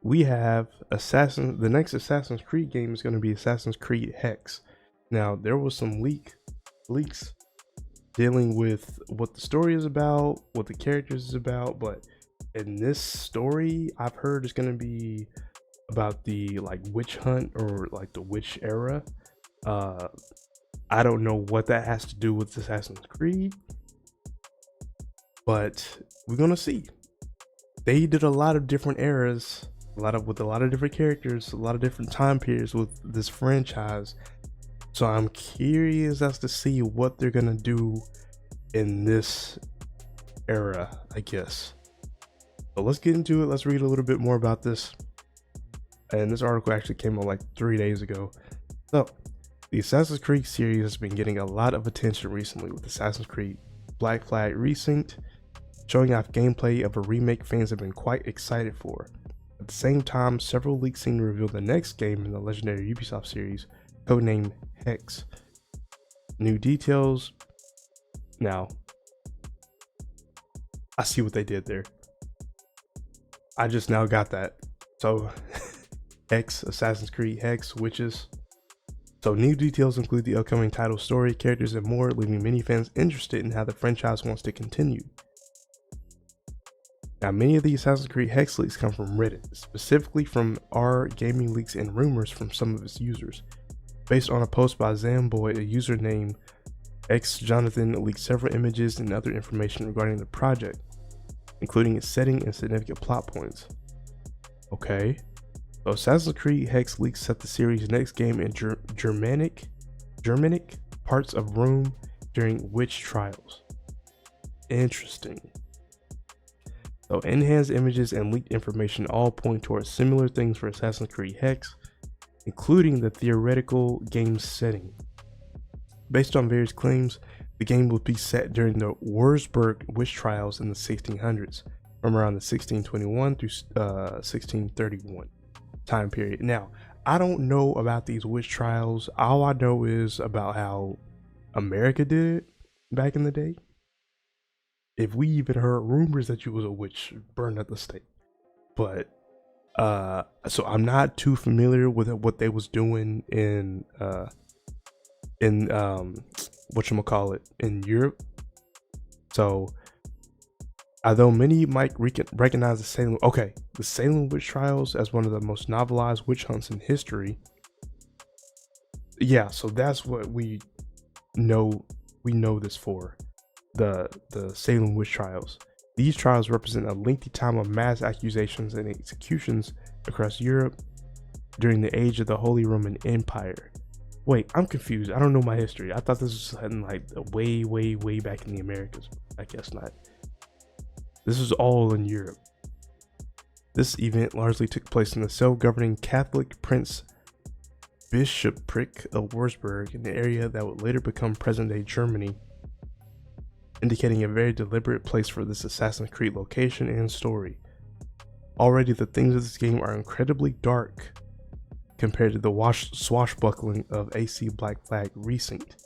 we have the next Assassin's Creed game is going to be Assassin's Creed Hex. Now, there was some leaks dealing with what the story is about, what the characters is about, but in this story, I've heard it's going to be about the like witch hunt or like the witch era. Uh I don't know what that has to do with Assassin's Creed, but we're going to see. They did a lot of different eras, with a lot of different characters, a lot of different time periods with this franchise. So I'm curious as to see what they're gonna do in this era, I guess. So let's get into it. Let's read a little bit more about this. And this article actually came out like 3 days ago. So the Assassin's Creed series has been getting a lot of attention recently, with Assassin's Creed Black Flag Resynced showing off gameplay of a remake fans have been quite excited for. At the same time, several leaks seem to reveal the next game in the legendary Ubisoft series, codenamed Hex. New details. Now, I see what they did there. I just now got that. So, Hex, Assassin's Creed Hex, witches. So, new details include the upcoming title story, characters, and more, leaving many fans interested in how the franchise wants to continue. Now, many of the Assassin's Creed Hex leaks come from Reddit, specifically from R gaming leaks and rumors from some of its users. Based on a post by Zamboy, a user named XJonathan leaked several images and other information regarding the project, including its setting and significant plot points. Okay, so Assassin's Creed Hex leaks set the series' next game in Germanic parts of Rome during witch trials. Interesting. So enhanced images and leaked information all point towards similar things for Assassin's Creed Hex, including the theoretical game setting. Based on various claims, the game will be set during the Wurzburg witch trials in the 1600s, from around the 1621 through 1631 time period. Now, I don't know about these witch trials. All I know is about how America did it back in the day. If we even heard rumors that you was a witch, burned at the stake. But so I'm not too familiar with what they was doing in whatchamacallit, in Europe. So although many might recognize the Salem witch trials as one of the most novelized witch hunts in history. Yeah, so that's what we know this for. The Salem witch trials. These trials represent a lengthy time of mass accusations and executions across Europe during the age of the Holy Roman Empire. Wait, I'm confused. I don't know my history. I thought this was something like way back in the Americas. I guess not. This was all in Europe. This event largely took place in the self-governing Catholic Prince Bishopric of Wurzburg, in the area that would later become present-day Germany, indicating a very deliberate place for this Assassin's Creed location and story. Already, the themes of this game are incredibly dark compared to the swashbuckling of AC Black Flag Resynced,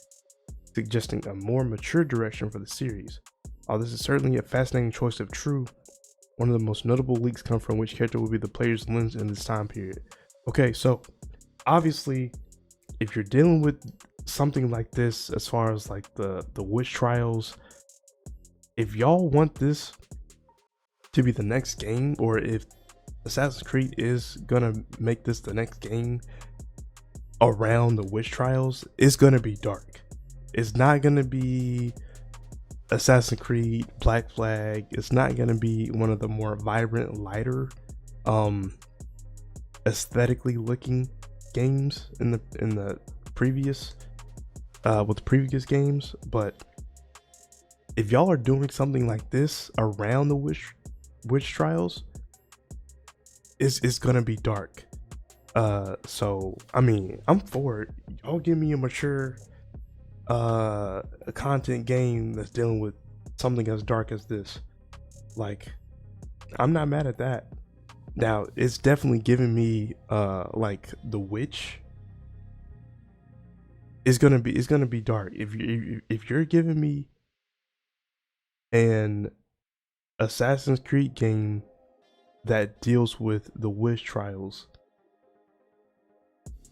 suggesting a more mature direction for the series. While this is certainly a fascinating choice of true, one of the most notable leaks come from which character will be the player's lens in this time period. Okay, so obviously, if you're dealing with something like this, as far as like the witch trials, if y'all want this to be the next game, or if Assassin's Creed is gonna make this the next game around the witch trials, it's gonna be dark. It's not gonna be Assassin's Creed Black Flag. It's not gonna be one of the more vibrant, lighter, aesthetically looking games in the previous with the previous games. But if y'all are doing something like this around the witch trials, it's gonna be dark. So I mean, I'm for it. Y'all give me a mature a content game that's dealing with something as dark as this. Like, I'm not mad at that. Now, it's definitely giving me like the witch is gonna be dark. If you're giving me an Assassin's Creed game that deals with the witch trials.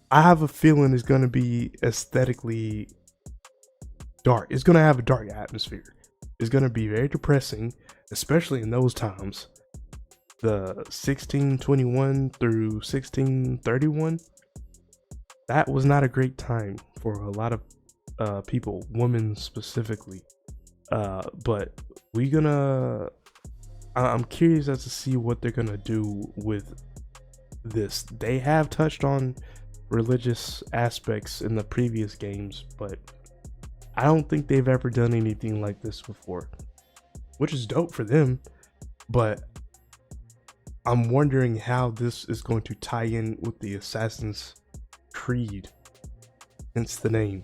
I have a feeling it's gonna be aesthetically dark. It's gonna have a dark atmosphere. It's gonna be very depressing, especially in those times. The 1621 through 1631, that was not a great time for a lot of people, women specifically. But I'm curious as to see what they're gonna do with this. They have touched on religious aspects in the previous games, but I don't think they've ever done anything like this before, which is dope for them. But I'm wondering how this is going to tie in with the Assassin's Creed, hence the name.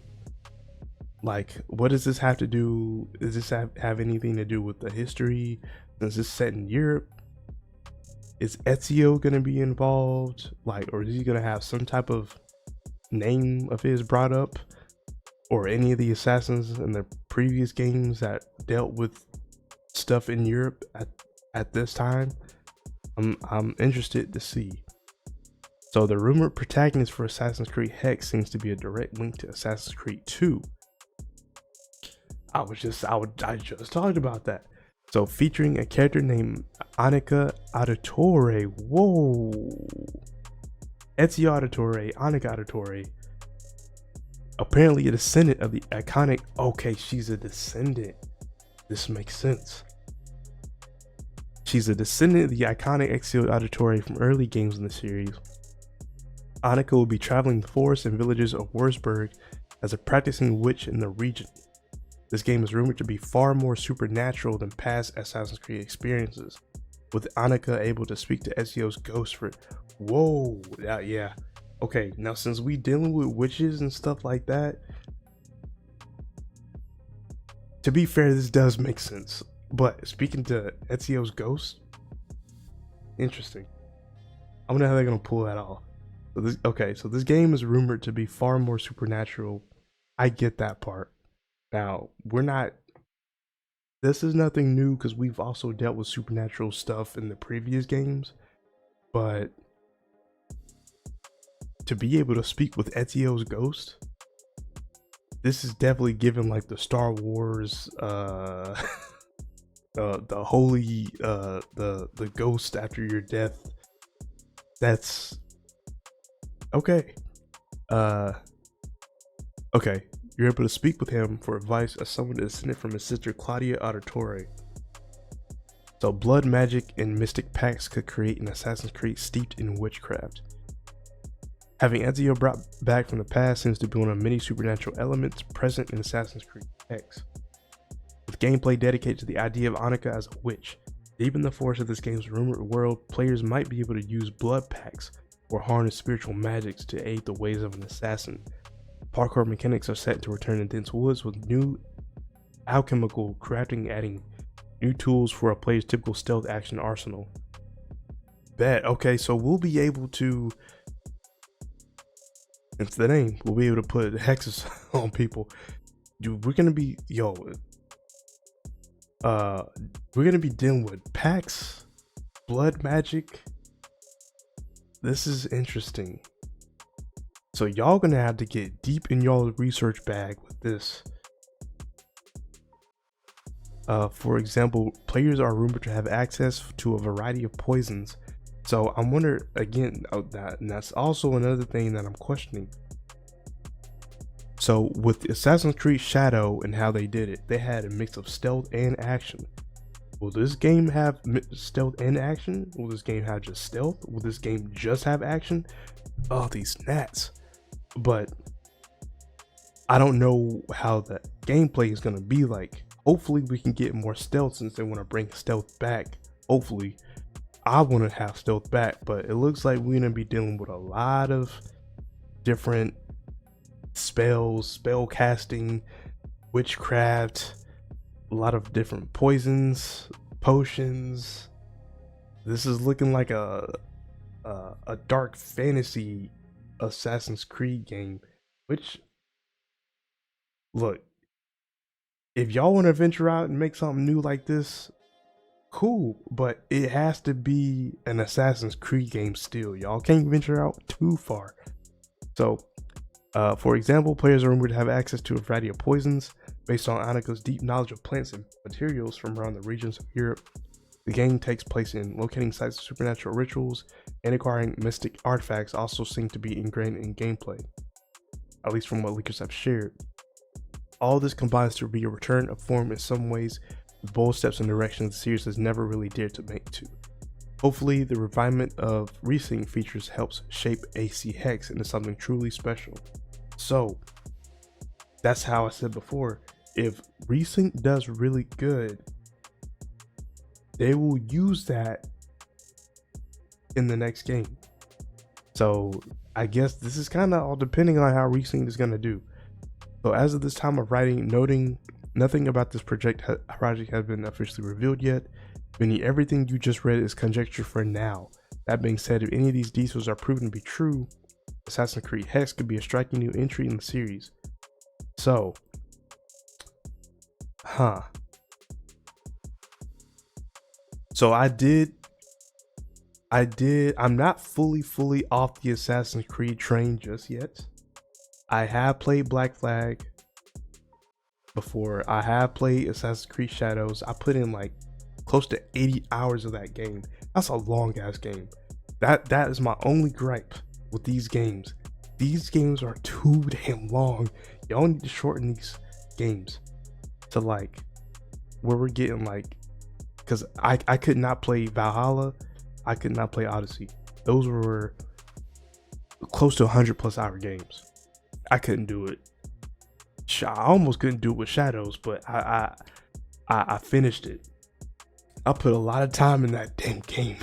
Like, what does this have to do? Does this have anything to do with the history? Is this set in Europe? Is Ezio gonna be involved? Like, or is he gonna have some type of name of his brought up? Or any of the assassins in the previous games that dealt with stuff in Europe at this time? I'm interested to see. So the rumored protagonist for Assassin's Creed Hex seems to be a direct link to Assassin's Creed 2. I just talked about that. So featuring a character named Annika Auditore. Whoa. Ezio Auditore, Annika Auditore. Apparently a descendant of the iconic. Okay, she's a descendant. This makes sense. She's a descendant of the iconic Ezio Auditore from early games in the series. Annika will be traveling the forests and villages of Wurzburg as a practicing witch in the region. This game is rumored to be far more supernatural than past Assassin's Creed experiences, with Annika able to speak to Ezio's ghost for. Whoa, yeah. Okay, now since we dealing with witches and stuff like that, to be fair, this does make sense. But speaking to Ezio's ghost, interesting. I wonder how they're gonna pull that off. So this game is rumored to be far more supernatural. I get that part. Now, this is nothing new because we've also dealt with supernatural stuff in the previous games, but to be able to speak with Ezio's ghost, this is definitely given like the Star Wars, the holy, the ghost after your death. That's okay. Okay. You're able to speak with him for advice as someone descended from his sister Claudia Auditore. So blood magic and mystic pacts could create an Assassin's Creed steeped in witchcraft. Having Ezio brought back from the past seems to be one of many supernatural elements present in Assassin's Creed X. With gameplay dedicated to the idea of Annika as a witch, deep in the forest of this game's rumored world, players might be able to use blood pacts or harness spiritual magics to aid the ways of an assassin. Parkour mechanics are set to return in dense woods with new alchemical crafting, adding new tools for a player's typical stealth action arsenal. Bet. Okay, so we'll be able to, it's the name, we'll be able to put hexes on people. Dude, we're gonna be, we're gonna be dealing with packs, blood magic. This is interesting. So y'all gonna have to get deep in y'all research bag with this. For example, players are rumored to have access to a variety of poisons. So I'm wondering again, and that's also another thing that I'm questioning. So with Assassin's Creed Shadow and how they did it, they had a mix of stealth and action. Will this game have stealth and action? Will this game have just stealth? Will this game just have action? Oh, these gnats. But I don't know how the gameplay is gonna be like. Hopefully we can get more stealth since they want to bring stealth back. Hopefully. I want to have stealth back, but it looks like we're gonna be dealing with a lot of different spells, spell casting, witchcraft, a lot of different poisons, potions. This is looking like a dark fantasy Assassin's Creed game, which, look, if y'all want to venture out and make something new like this, cool, but it has to be an Assassin's Creed game still. Y'all can't venture out too far. So, for example, players are rumored to have access to a variety of poisons based on Annika's deep knowledge of plants and materials from around the regions of Europe. The game takes place in locating sites of supernatural rituals, and acquiring mystic artifacts also seem to be ingrained in gameplay, at least from what leakers have shared. All this combines to be a return of form in some ways, with bold steps in the direction the series has never really dared to make to. Hopefully, the refinement of resync features helps shape AC Hex into something truly special. So, that's how I said before, if resync does really good, they will use that in the next game. So I guess this is kind of all depending on how resync is going to do. So as of this time of writing, noting nothing about this project has been officially revealed yet, meaning everything you just read is conjecture for now. That being said, if any of these details are proven to be true, Assassin's Creed Hex could be a striking new entry in the series. So, So I'm not fully off the Assassin's Creed train just yet. I have played Black Flag before. I have played Assassin's Creed Shadows. I put in like close to 80 hours of that game. That's a long ass game. That is my only gripe with these games. These games are too damn long. Y'all need to shorten these games to like where we're getting like, because I could not play Valhalla, I could not play Odyssey. Those were close to 100+ hour games. I couldn't do it. I almost couldn't do it with Shadows, but I finished it. I put a lot of time in that damn game,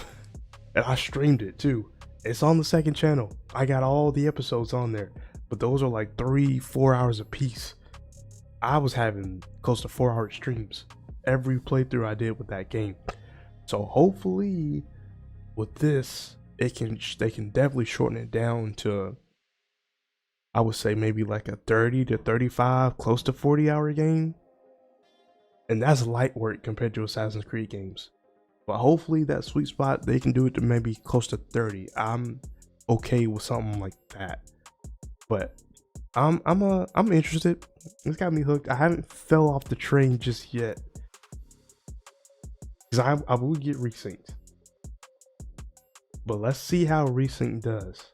and I streamed it too. It's on the second channel. I got all the episodes on there, but those are like 3-4 hours a piece. I was having close to 4-hour streams every playthrough I did with that game. So hopefully with this, they can definitely shorten it down to, I would say maybe like a 30 to 35, close to 40-hour game. And that's light work compared to Assassin's Creed games. But hopefully that sweet spot, they can do it to maybe close to 30. I'm okay with something like that. But I'm interested. It's got me hooked. I haven't fell off the train just yet, because I will get resynced. But let's see how resync does.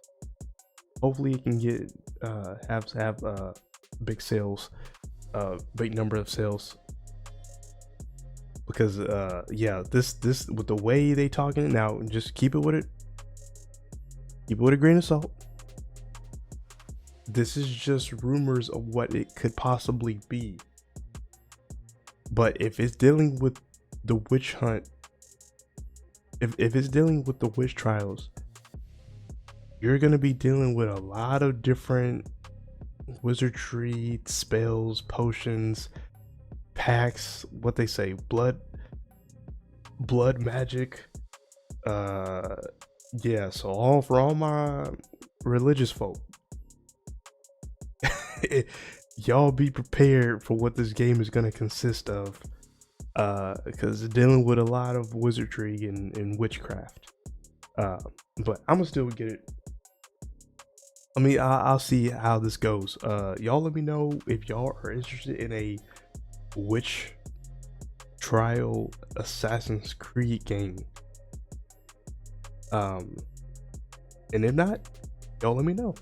Hopefully it can get have big sales, big number of sales. Because yeah, this with the way they talking it now, just keep it with it. Keep it with a grain of salt. This is just rumors of what it could possibly be. But if it's dealing with the witch hunt, if it's dealing with the witch trials, you're gonna be dealing with a lot of different wizardry, spells, potions, packs, what they say, blood magic. Yeah, so for all my religious folk, y'all be prepared for what this game is going to consist of, because it's dealing with a lot of wizardry and witchcraft. But I'm gonna still get it. I mean, I'll see how this goes. Y'all let me know if y'all are interested in a witch trial Assassin's Creed game. And if not, y'all let me know.